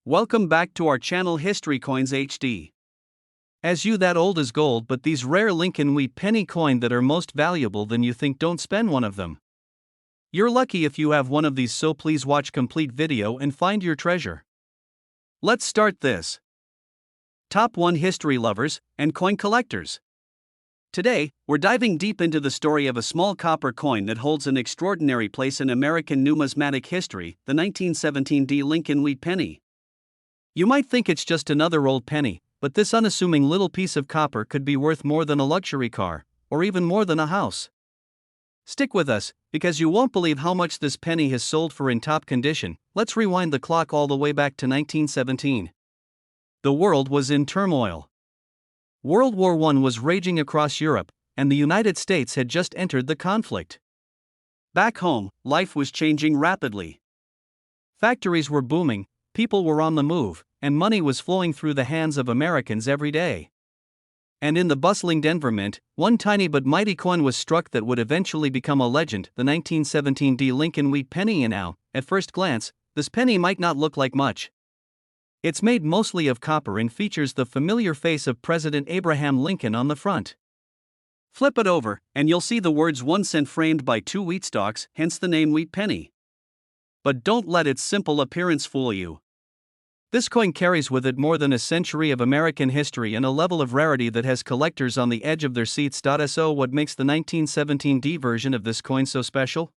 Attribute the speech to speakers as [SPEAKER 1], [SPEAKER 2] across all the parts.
[SPEAKER 1] Welcome back to our channel History Coins HD. As you that old is gold, but these rare Lincoln wheat penny coin that are most valuable than you think, don't spend one of them. You're lucky if you have one of these, so please watch complete video and find your treasure. Let's start this. Top 1 history lovers and coin collectors. Today, we're diving deep into the story of a small copper coin that holds an extraordinary place in American numismatic history, the 1917 Lincoln wheat penny. You might think it's just another old penny, but this unassuming little piece of copper could be worth more than a luxury car, or even more than a house. Stick with us, because you won't believe how much this penny has sold for in top condition. Let's rewind the clock all the way back to 1917. The world was in turmoil. World War I was raging across Europe, and the United States had just entered the conflict. Back home, life was changing rapidly. Factories were booming, people were on the move, and money was flowing through the hands of Americans every day. And in the bustling Denver Mint, one tiny but mighty coin was struck that would eventually become a legend, the 1917 Lincoln wheat penny. And now, at first glance, this penny might not look like much. It's made mostly of copper and features the familiar face of President Abraham Lincoln on the front. Flip it over, and you'll see the words 1 cent framed by 2 wheat stalks, hence the name wheat penny. But don't let its simple appearance fool you. This coin carries with it more than a century of American history and a level of rarity that has collectors on the edge of their seats. So what makes the 1917 version of this coin so special?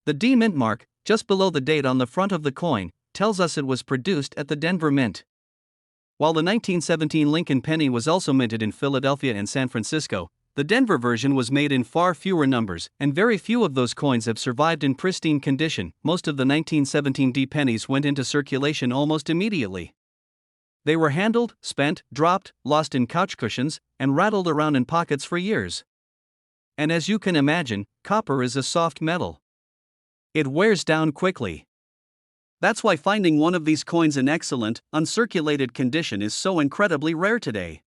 [SPEAKER 1] The D mint mark, just below the date on the front of the coin, tells us it was produced at the Denver Mint. While the 1917 Lincoln penny was also minted in Philadelphia and San Francisco, the Denver version was made in far fewer numbers, and very few of those coins have survived in pristine condition. Most of the 1917 pennies went into circulation almost immediately. They were handled, spent, dropped, lost in couch cushions, and rattled around in pockets for years. And as you can imagine, copper is a soft metal. It wears down quickly. That's why finding one of these coins in excellent, uncirculated condition is so incredibly rare today.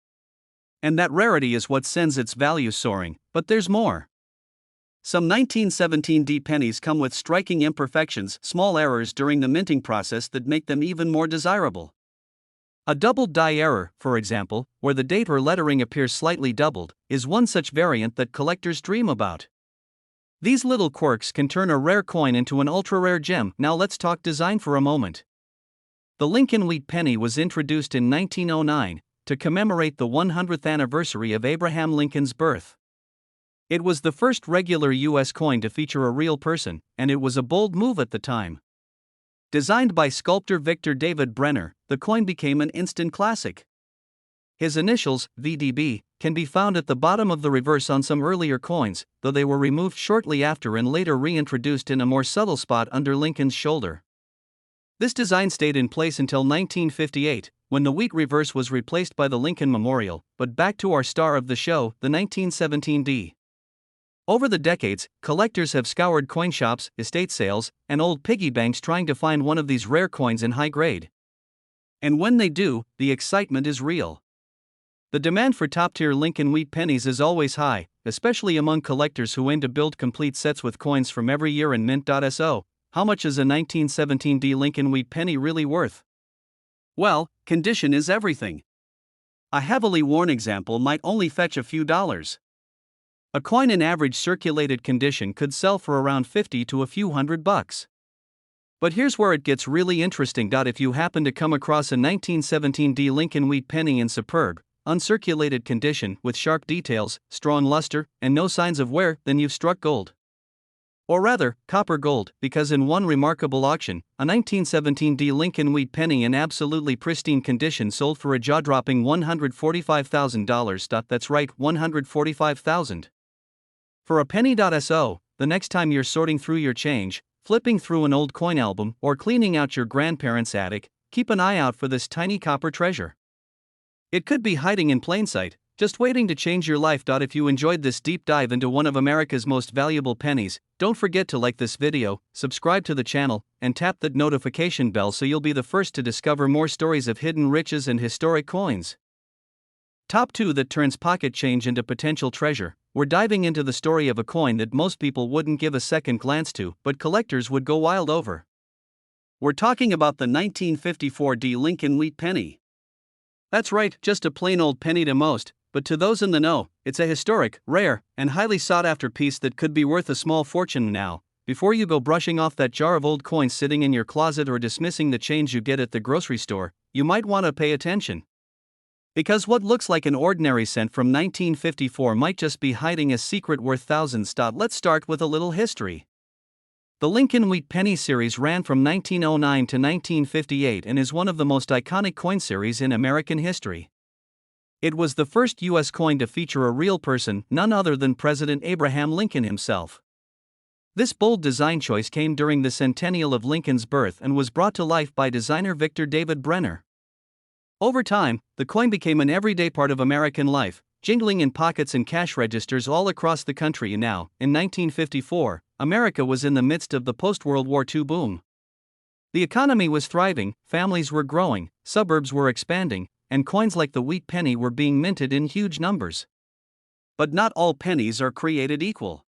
[SPEAKER 1] And that rarity is what sends its value soaring, but there's more. Some 1917 pennies come with striking imperfections, small errors during the minting process that make them even more desirable. A doubled die error, for example, where the date or lettering appears slightly doubled, is one such variant that collectors dream about. These little quirks can turn a rare coin into an ultra-rare gem. Now let's talk design for a moment. The Lincoln wheat penny was introduced in 1909 to commemorate the 100th anniversary of Abraham Lincoln's birth. It was the first regular U.S. coin to feature a real person, and it was a bold move at the time. Designed by sculptor Victor David Brenner, the coin became an instant classic. His initials, VDB, can be found at the bottom of the reverse on some earlier coins, though they were removed shortly after and later reintroduced in a more subtle spot under Lincoln's shoulder. This design stayed in place until 1958, when the wheat reverse was replaced by the Lincoln Memorial. But back to our star of the show, the 1917 Over the decades, collectors have scoured coin shops, estate sales, and old piggy banks trying to find one of these rare coins in high grade. And when they do, the excitement is real. The demand for top-tier Lincoln wheat pennies is always high, especially among collectors who aim to build complete sets with coins from every year in mint. So, how much is a 1917 Lincoln wheat penny really worth? Well, condition is everything. A heavily worn example might only fetch a few dollars. A coin in average circulated condition could sell for around $50 to a few $100. But here's where it gets really interesting. If you happen to come across a 1917 Lincoln wheat penny in superb, uncirculated condition with sharp details, strong luster, and no signs of wear, then you've struck gold. Or rather, copper gold, because in one remarkable auction, a 1917 Lincoln wheat penny in absolutely pristine condition sold for a jaw-dropping $145,000. That's right, $145,000. For a penny. So, the next time you're sorting through your change, flipping through an old coin album, or cleaning out your grandparents' attic, keep an eye out for this tiny copper treasure. It could be hiding in plain sight, just waiting to change your life. If you enjoyed this deep dive into one of America's most valuable pennies, don't forget to like this video, subscribe to the channel, and tap that notification bell so you'll be the first to discover more stories of hidden riches and historic coins. Top 2 that turns pocket change into potential treasure. We're diving into the story of a coin that most people wouldn't give a second glance to, but collectors would go wild over. We're talking about the 1954 D Lincoln Wheat Penny. That's right, just a plain old penny to most, but to those in the know, it's a historic, rare, and highly sought after piece that could be worth a small fortune now. Before you go brushing off that jar of old coins sitting in your closet or dismissing the change you get at the grocery store, you might want to pay attention. Because what looks like an ordinary cent from 1954 might just be hiding a secret worth thousands. Let's start with a little history. The Lincoln Wheat Penny series ran from 1909 to 1958 and is one of the most iconic coin series in American history. It was the first U.S. coin to feature a real person, none other than President Abraham Lincoln himself. This bold design choice came during the centennial of Lincoln's birth and was brought to life by designer Victor David Brenner. Over time, the coin became an everyday part of American life, jingling in pockets and cash registers all across the country. And now, in 1954, America was in the midst of the post-World War II boom. The economy was thriving, families were growing, suburbs were expanding, and coins like the wheat penny were being minted in huge numbers. But not all pennies are created equal.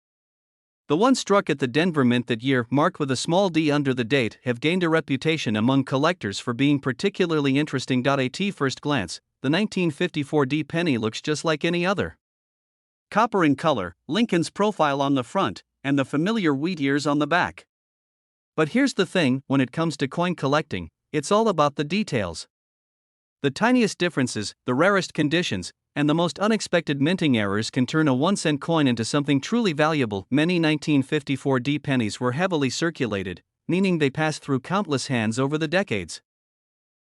[SPEAKER 1] The ones struck at the Denver Mint that year, marked with a small d under the date, have gained a reputation among collectors for being particularly interesting. At first glance, the 1954 D penny looks just like any other. Copper in color, Lincoln's profile on the front, and the familiar wheat ears on the back. But here's the thing, when it comes to coin collecting, it's all about the details. The tiniest differences, the rarest conditions, and the most unexpected minting errors can turn a 1-cent coin into something truly valuable. Many 1954 D pennies were heavily circulated, meaning they passed through countless hands over the decades.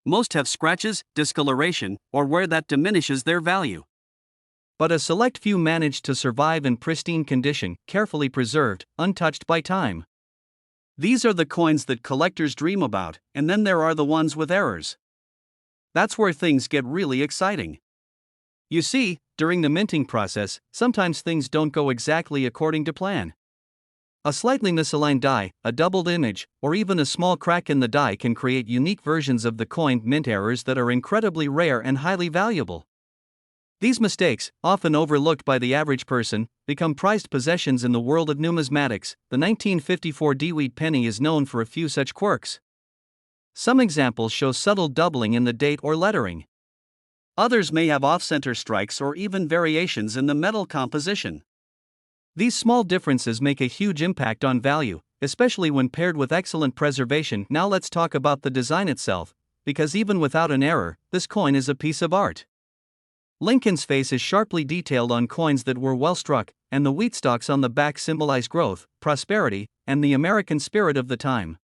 [SPEAKER 1] Most have scratches, discoloration, or wear that diminishes their value. But a select few managed to survive in pristine condition, carefully preserved, untouched by time. These are the coins that collectors dream about, and then there are the ones with errors. That's where things get really exciting. You see, during the minting process, sometimes things don't go exactly according to plan. A slightly misaligned die, a doubled image, or even a small crack in the die can create unique versions of the coin. Mint errors that are incredibly rare and highly valuable. These mistakes, often overlooked by the average person, become prized possessions in the world of numismatics. The 1954 D wheat penny is known for a few such quirks. Some examples show subtle doubling in the date or lettering. Others may have off-center strikes or even variations in the metal composition. These small differences make a huge impact on value, especially when paired with excellent preservation. Now let's talk about the design itself, because even without an error, this coin is a piece of art. Lincoln's face is sharply detailed on coins that were well struck, and the wheat stalks on the back symbolize growth, prosperity, and the American spirit of the time.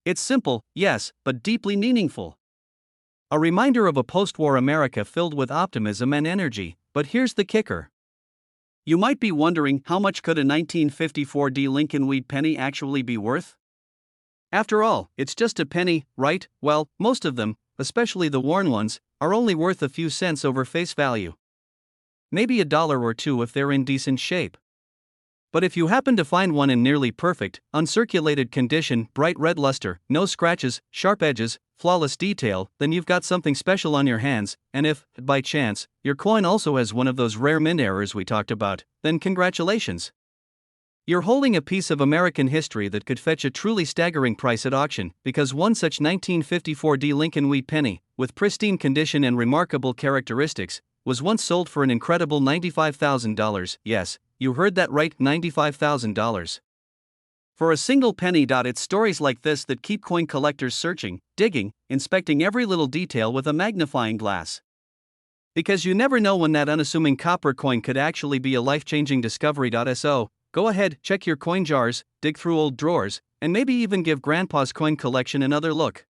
[SPEAKER 1] It's simple, yes, but deeply meaningful. A reminder of a post-war America filled with optimism and energy. But here's the kicker. You might be wondering, how much could a 1954 D Lincoln Wheat penny actually be worth? After all, it's just a penny, right? Well, most of them, especially the worn ones, are only worth a few cents over face value. Maybe $1 or $2 if they're in decent shape. But if you happen to find one in nearly perfect, uncirculated condition, bright red luster, no scratches, sharp edges, flawless detail, then you've got something special on your hands. And if, by chance, your coin also has one of those rare mint errors we talked about, then congratulations. You're holding a piece of American history that could fetch a truly staggering price at auction, because one such 1954 D Lincoln Wheat penny, with pristine condition and remarkable characteristics, was once sold for an incredible $95,000. Yes, you heard that right, $95,000. For a single penny. It's stories like this that keep coin collectors searching, digging, inspecting every little detail with a magnifying glass. Because you never know when that unassuming copper coin could actually be a life-changing discovery. So, go ahead, check your coin jars, dig through old drawers, and maybe even give Grandpa's coin collection another look.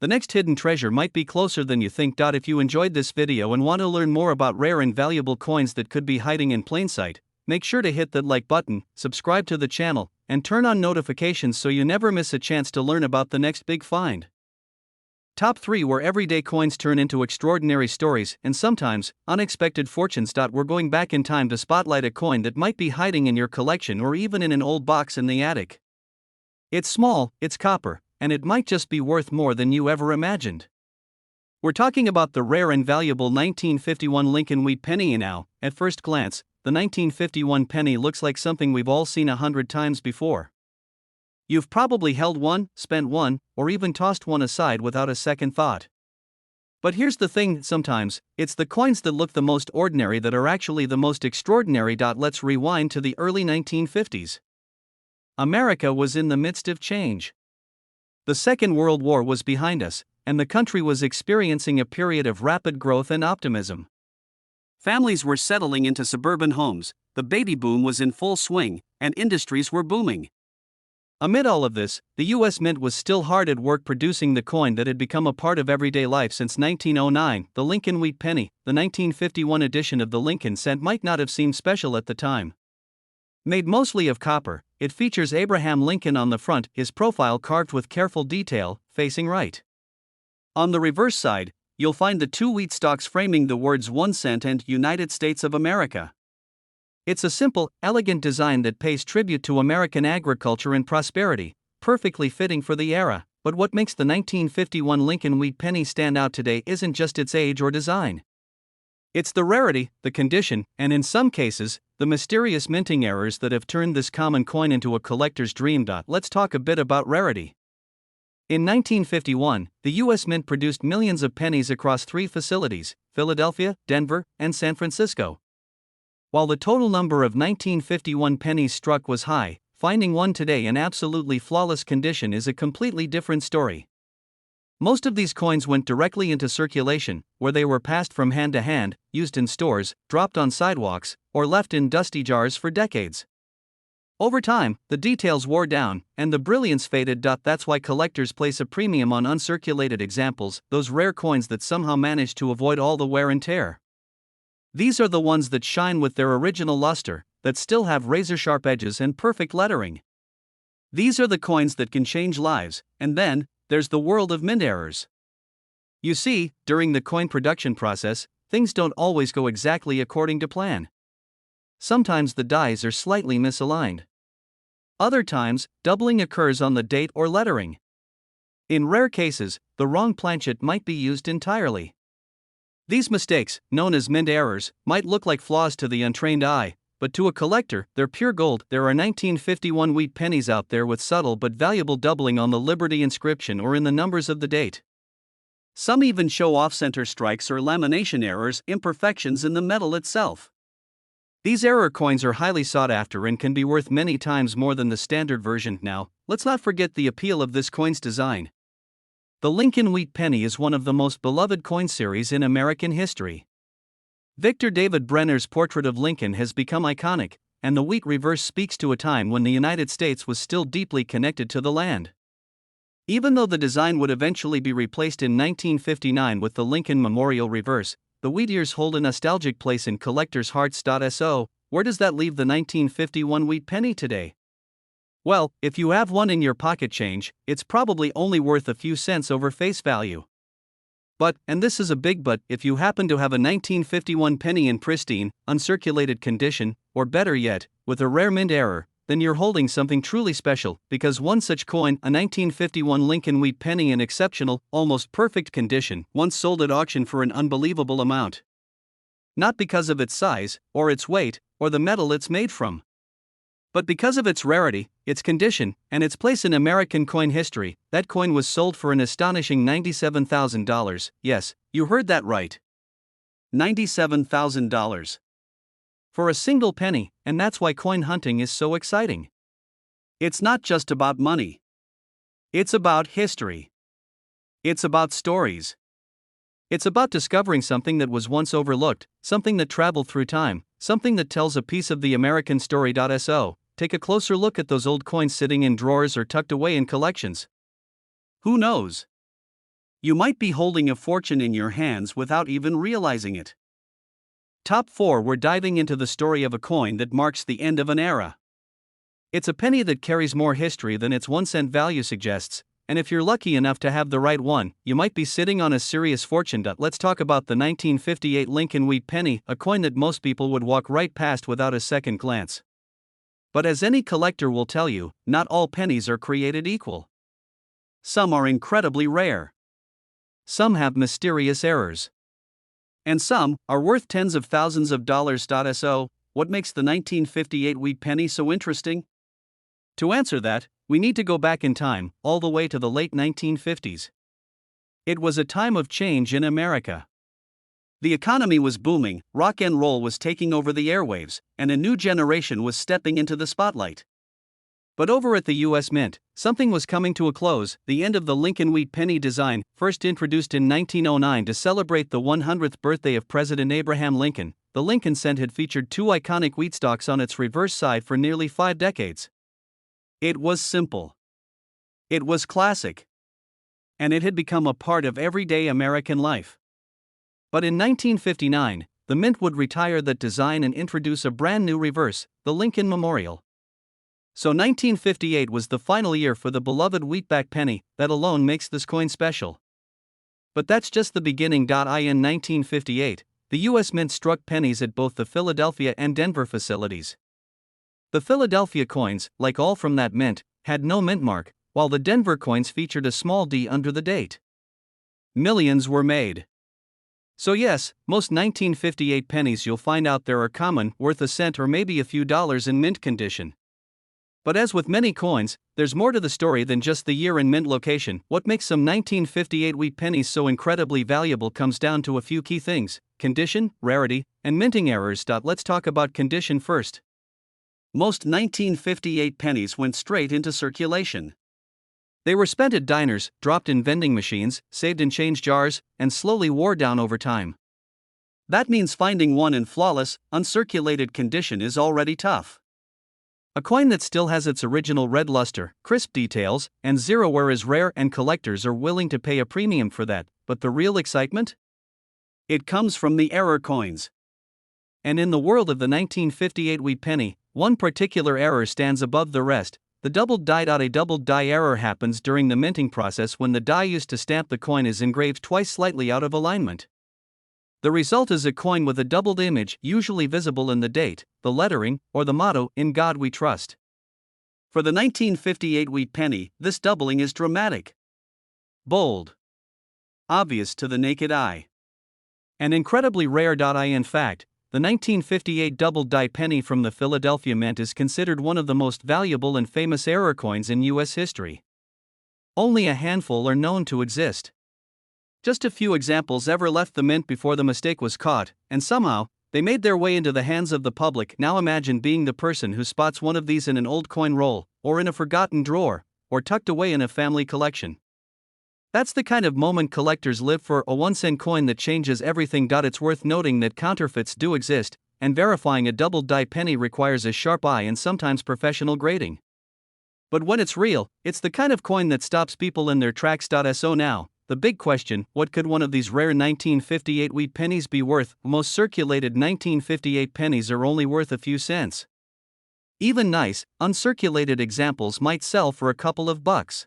[SPEAKER 1] The next hidden treasure might be closer than you think. If you enjoyed this video and want to learn more about rare and valuable coins that could be hiding in plain sight, make sure to hit that like button, subscribe to the channel, and turn on notifications so you never miss a chance to learn about the next big find. Top 3 where everyday coins turn into extraordinary stories and sometimes unexpected fortunes. We're going back in time to spotlight a coin that might be hiding in your collection or even in an old box in the attic. It's small, it's copper, and it might just be worth more than you ever imagined. We're talking about the rare and valuable 1951 Lincoln Wheat penny. Now, at first glance, the 1951 penny looks like something we've all seen 100 times before. You've probably held one, spent one, or even tossed one aside without a second thought. But here's the thing, sometimes, it's the coins that look the most ordinary that are actually the most extraordinary. Let's rewind to the early 1950s. America was in the midst of change. The Second World War was behind us, and the country was experiencing a period of rapid growth and optimism. Families were settling into suburban homes, the baby boom was in full swing, and industries were booming. Amid all of this, the U.S. Mint was still hard at work producing the coin that had become a part of everyday life since 1909, the Lincoln Wheat Penny. The 1951 edition of the Lincoln cent might not have seemed special at the time. Made mostly of copper, it features Abraham Lincoln on the front, his profile carved with careful detail, facing right. On the reverse side, you'll find the two wheat stalks framing the words 1 cent and United States of America. It's a simple, elegant design that pays tribute to American agriculture and prosperity, perfectly fitting for the era. But what makes the 1951 Lincoln Wheat Penny stand out today isn't just its age or design. It's the rarity, the condition, and in some cases, the mysterious minting errors that have turned this common coin into a collector's dream. Let's talk a bit about rarity. In 1951, the U.S. Mint produced millions of pennies across 3 facilities, Philadelphia, Denver, and San Francisco. While the total number of 1951 pennies struck was high, finding one today in absolutely flawless condition is a completely different story. Most of these coins went directly into circulation, where they were passed from hand to hand, used in stores, dropped on sidewalks, or left in dusty jars for decades. Over time, the details wore down, and the brilliance faded. That's why collectors place a premium on uncirculated examples, those rare coins that somehow manage to avoid all the wear and tear. These are the ones that shine with their original luster, that still have razor-sharp edges and perfect lettering. These are the coins that can change lives, and then, there's the world of mint errors. You see, during the coin production process, things don't always go exactly according to plan. Sometimes the dies are slightly misaligned. Other times, doubling occurs on the date or lettering. In rare cases, the wrong planchet might be used entirely. These mistakes, known as mint errors, might look like flaws to the untrained eye, but to a collector, they're pure gold. There are 1951 wheat pennies out there with subtle but valuable doubling on the Liberty inscription or in the numbers of the date. Some even show off-center strikes or lamination errors, imperfections in the metal itself. These error coins are highly sought after and can be worth many times more than the standard version. Now, let's not forget the appeal of this coin's design. The Lincoln Wheat Penny is one of the most beloved coin series in American history. Victor David Brenner's portrait of Lincoln has become iconic, and the wheat reverse speaks to a time when the United States was still deeply connected to the land. Even though the design would eventually be replaced in 1959 with the Lincoln Memorial reverse, the wheat ears hold a nostalgic place in collectors' hearts. So, where does that leave the 1951 wheat penny today? Well, if you have one in your pocket change, it's probably only worth a few cents over face value. But, and this is a big but, if you happen to have a 1951 penny in pristine, uncirculated condition, or better yet, with a rare mint error, then you're holding something truly special, because one such coin, a 1951 Lincoln Wheat Penny in exceptional, almost perfect condition, once sold at auction for an unbelievable amount. Not because of its size, or its weight, or the metal it's made from, but because of its rarity, its condition, and its place in American coin history. That coin was sold for an astonishing $97,000. Yes, you heard that right. $97,000. For a single penny, and that's why coin hunting is so exciting. It's not just about money. It's about history. It's about stories. It's about discovering something that was once overlooked, something that traveled through time, something that tells a piece of the American story. So, take a closer look at those old coins sitting in drawers or tucked away in collections. Who knows? You might be holding a fortune in your hands without even realizing it. Top 4. We're diving into the story of a coin that marks the end of an era. It's a penny that carries more history than its 1 cent value suggests, and if you're lucky enough to have the right one, you might be sitting on a serious fortune. Let's talk about the 1958 Lincoln Wheat Penny, a coin that most people would walk right past without a second glance. But as any collector will tell you, not all pennies are created equal. Some are incredibly rare. Some have mysterious errors. And some are worth tens of thousands of dollars. So, what makes the 1958 wheat penny so interesting? To answer that, we need to go back in time, all the way to the late 1950s. It was a time of change in America. The economy was booming, rock and roll was taking over the airwaves, and a new generation was stepping into the spotlight. But over at the U.S. Mint, something was coming to a close. The end of the Lincoln Wheat penny design, first introduced in 1909 to celebrate the 100th birthday of President Abraham Lincoln, the Lincoln cent had featured two iconic wheat stalks on its reverse side for nearly 5 decades. It was simple. It was classic. And it had become a part of everyday American life. But in 1959, the Mint would retire that design and introduce a brand new reverse, the Lincoln Memorial. So 1958 was the final year for the beloved wheatback penny. That alone makes this coin special. But that's just the beginning. In 1958, the U.S. Mint struck pennies at both the Philadelphia and Denver facilities. The Philadelphia coins, like all from that mint, had no mint mark, while the Denver coins featured a small d under the date. Millions were made. So yes, most 1958 pennies you'll find out there are common, worth a cent or maybe a few dollars in mint condition. But as with many coins, there's more to the story than just the year and mint location. What makes some 1958 wheat pennies so incredibly valuable comes down to a few key things: condition, rarity, and minting errors. Let's talk about condition first. Most 1958 pennies went straight into circulation. They were spent at diners, dropped in vending machines, saved in change jars, and slowly wore down over time. That means finding one in flawless, uncirculated condition is already tough. A coin that still has its original red luster, crisp details, and zero wear is rare, and collectors are willing to pay a premium for that. But the real excitement? It comes from the error coins. And in the world of the 1958 wheat penny, one particular error stands above the rest. The doubled die. A doubled die error happens during the minting process when the die used to stamp the coin is engraved twice slightly out of alignment. The result is a coin with a doubled image, usually visible in the date, the lettering, or the motto, "In God We Trust." For the 1958 wheat penny, this doubling is dramatic, bold, obvious to the naked eye, and incredibly rare. In fact, the 1958 doubled die penny from the Philadelphia Mint is considered one of the most valuable and famous error coins in U.S. history. Only a handful are known to exist. Just a few examples ever left the mint before the mistake was caught, and somehow, they made their way into the hands of the public. Now imagine being the person who spots one of these in an old coin roll, or in a forgotten drawer, or tucked away in a family collection. That's the kind of moment collectors live for, a 1-cent coin that changes everything. It's worth noting that counterfeits do exist, and verifying a doubled die penny requires a sharp eye and sometimes professional grading. But when it's real, it's the kind of coin that stops people in their tracks. So now, the big question: what could one of these rare 1958 wheat pennies be worth? Most circulated 1958 pennies are only worth a few cents. Even nice, uncirculated examples might sell for a couple of bucks.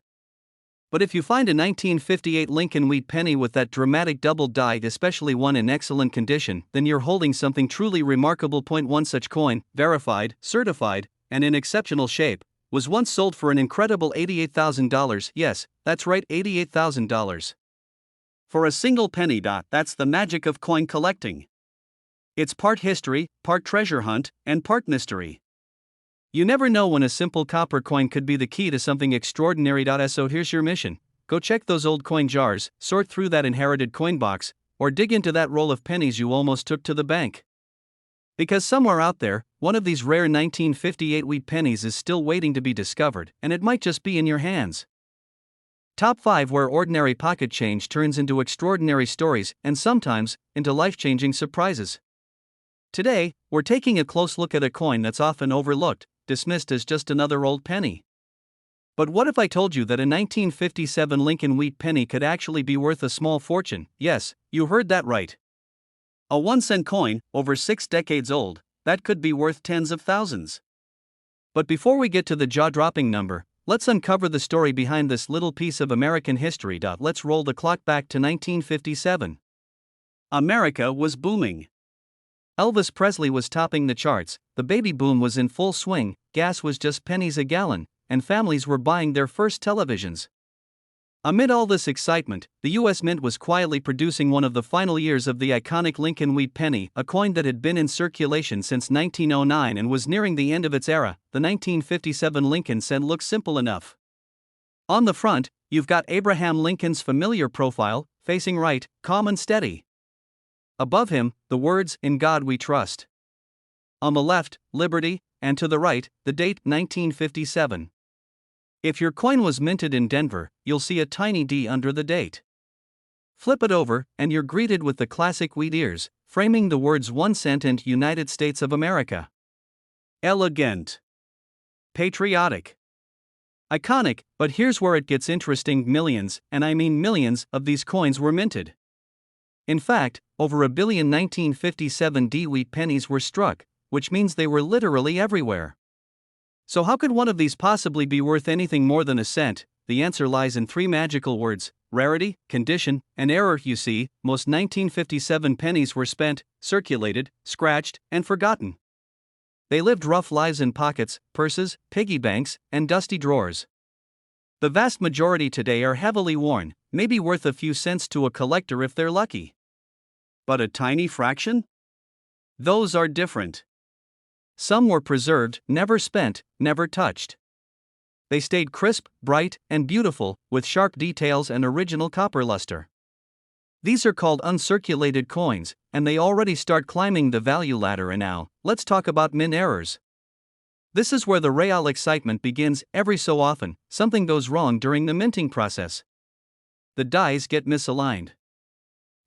[SPEAKER 1] But if you find a 1958 Lincoln wheat penny with that dramatic double die, especially one in excellent condition, then you're holding something truly remarkable. One such coin, verified, certified, and in exceptional shape, was once sold for an incredible $88,000. Yes, that's right, $88,000. For a single penny. That's the magic of coin collecting. It's part history, part treasure hunt, and part mystery. You never know when a simple copper coin could be the key to something extraordinary. So here's your mission: go check those old coin jars, sort through that inherited coin box, or dig into that roll of pennies you almost took to the bank. Because somewhere out there, one of these rare 1958 wheat pennies is still waiting to be discovered, and it might just be in your hands. Top 5 where ordinary pocket change turns into extraordinary stories, and sometimes, into life-changing surprises. Today, we're taking a close look at a coin that's often overlooked, dismissed as just another old penny. But what if I told you that a 1957 Lincoln wheat penny could actually be worth a small fortune? Yes, you heard that right. A 1-cent coin, over 6 decades old, that could be worth tens of thousands. But before we get to the jaw-dropping number, let's uncover the story behind this little piece of American history. Let's roll the clock back to 1957. America was booming. Elvis Presley was topping the charts, the baby boom was in full swing, gas was just pennies a gallon, and families were buying their first televisions. Amid all this excitement, the U.S. Mint was quietly producing one of the final years of the iconic Lincoln wheat penny, a coin that had been in circulation since 1909 and was nearing the end of its era. The 1957 Lincoln cent looks simple enough. On the front, you've got Abraham Lincoln's familiar profile, facing right, calm and steady. Above him, the words, "In God We Trust." On the left, liberty, and to the right, the date, 1957. If your coin was minted in Denver, you'll see a tiny D under the date. Flip it over, and you're greeted with the classic wheat ears, framing the words 1 cent and United States of America. Elegant. Patriotic. Iconic, but here's where it gets interesting: millions, and I mean millions, of these coins were minted. In fact, over a billion 1957 D wheat pennies were struck, which means they were literally everywhere. So how could one of these possibly be worth anything more than a cent? The answer lies in three magical words: rarity, condition, and error. You see, most 1957 pennies were spent, circulated, scratched, and forgotten. They lived rough lives in pockets, purses, piggy banks, and dusty drawers. The vast majority today are heavily worn, maybe worth a few cents to a collector if they're lucky. But a tiny fraction? Those are different. Some were preserved, never spent, never touched. They stayed crisp, bright, and beautiful, with sharp details and original copper luster. These are called uncirculated coins, and they already start climbing the value ladder. And now, let's talk about mint errors. This is where the real excitement begins. Every so often, something goes wrong during the minting process. The dies get misaligned.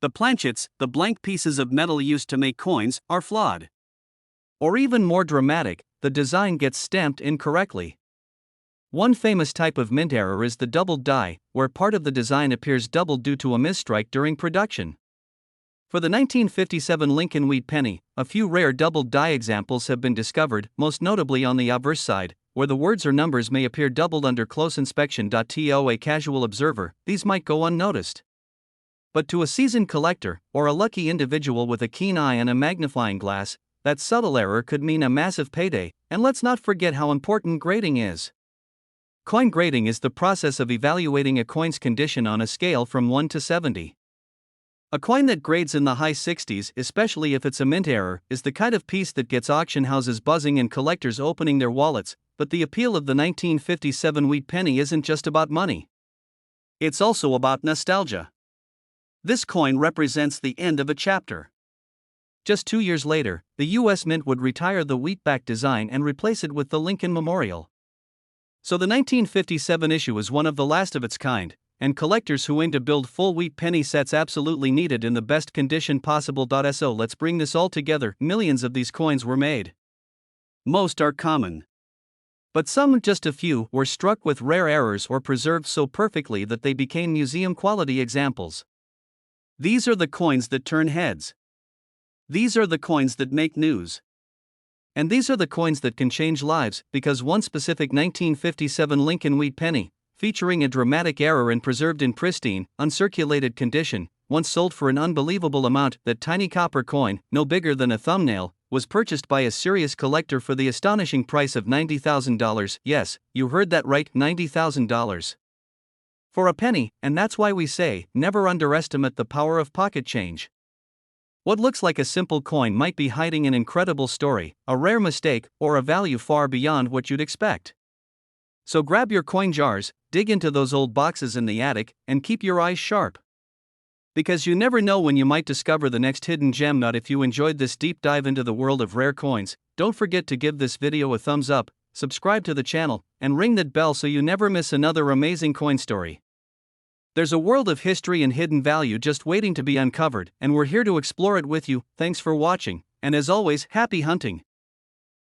[SPEAKER 1] The planchets, the blank pieces of metal used to make coins, are flawed. Or even more dramatic, the design gets stamped incorrectly. One famous type of mint error is the doubled die, where part of the design appears doubled due to a misstrike during production. For the 1957 Lincoln wheat penny, a few rare doubled die examples have been discovered, most notably on the obverse side, where the words or numbers may appear doubled under close inspection. To a casual observer, these might go unnoticed. But to a seasoned collector, or a lucky individual with a keen eye and a magnifying glass, that subtle error could mean a massive payday. And let's not forget how important grading is. Coin grading is the process of evaluating a coin's condition on a scale from 1 to 70. A coin that grades in the high 60s, especially if it's a mint error, is the kind of piece that gets auction houses buzzing and collectors opening their wallets. But the appeal of the 1957 wheat penny isn't just about money. It's also about nostalgia. This coin represents the end of a chapter. Just 2 years later, the U.S. Mint would retire the wheatback design and replace it with the Lincoln Memorial. So the 1957 issue is one of the last of its kind, and collectors who aim to build full wheat penny sets absolutely need it in the best condition possible. So let's bring this all together. Millions of these coins were made. Most are common. But some, just a few, were struck with rare errors or preserved so perfectly that they became museum-quality examples. These are the coins that turn heads. These are the coins that make news. And these are the coins that can change lives, because one specific 1957 Lincoln wheat penny, featuring a dramatic error and preserved in pristine, uncirculated condition, once sold for an unbelievable amount. That tiny copper coin, no bigger than a thumbnail, was purchased by a serious collector for the astonishing price of $90,000. Yes, you heard that right, $90,000. For a penny, and that's why we say, never underestimate the power of pocket change. What looks like a simple coin might be hiding an incredible story, a rare mistake, or a value far beyond what you'd expect. So grab your coin jars, dig into those old boxes in the attic, and keep your eyes sharp. Because you never know when you might discover the next hidden gem. If you enjoyed this deep dive into the world of rare coins, don't forget to give this video a thumbs up, subscribe to the channel, and ring that bell so you never miss another amazing coin story. There's a world of history and hidden value just waiting to be uncovered, and we're here to explore it with you. Thanks for watching, and as always, happy hunting.